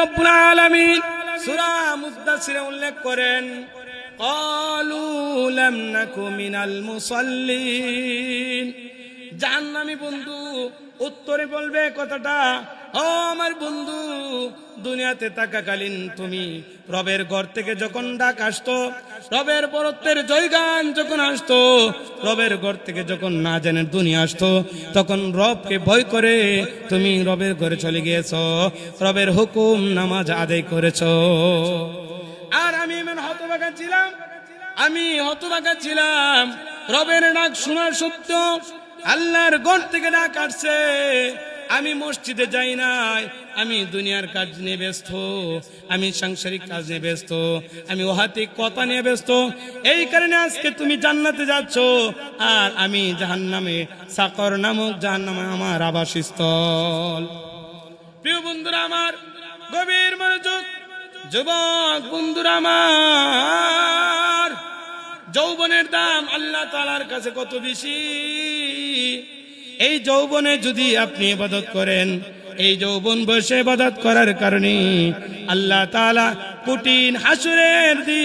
রব্বুল আলামিন সূরা মুদ্দাসসিরে উল্লেখ করেন, ক্বালু লাম নাকু মিনাল মুসাল্লিন। জাহান্নামী বন্ধু উত্তরে বলবে কথাটা, ও আমার বন্ধু, দুনিয়াতে থাকাকালীন তুমি রবের ঘর থেকে যখন ডাক আসতো, রবের বরত্বের জয়গান যখন আসতো, রবের ঘর থেকে যখন না জানে দুনিয়া আসতো, তখন রবকে ভয় করে তুমি রবের ঘরে চলে গিয়েছো, রবের হুকুম নামাজ আদায় করেছো। আর আমি এমন হতভাগা ছিলাম, রবের ডাক শোনার সত্য আল্লাহর ঘর থেকে ডাক আসছে, আমি মসজিদে যাই নাই, আমি দুনিয়ার কাজ নিয়ে ব্যস্ত, আমি সাংসারিক কাজ নিয়ে ব্যস্ত, আমি ওহাতিক কথা নিয়ে ব্যস্ত। এই কারণে আজকে তুমি জান্নাতে যাচ্ছ, আর আমি জাহান্নামে, সাকর নামক জাহান্নামে আমার আবাসস্থল। প্রিয় বন্ধুরা আমার, গভীর মনোযোগ, যুবক বন্ধুরা আমার, যৌবনের দাম আল্লাহ তাআলার কাছে কত বেশি। এই যৌবনে যদি আপনি ইবাদত করেন, এই যৌবন বয়সে ইবাদত করার কারণে আল্লাহ তাআলা কঠিন হাসরের দিন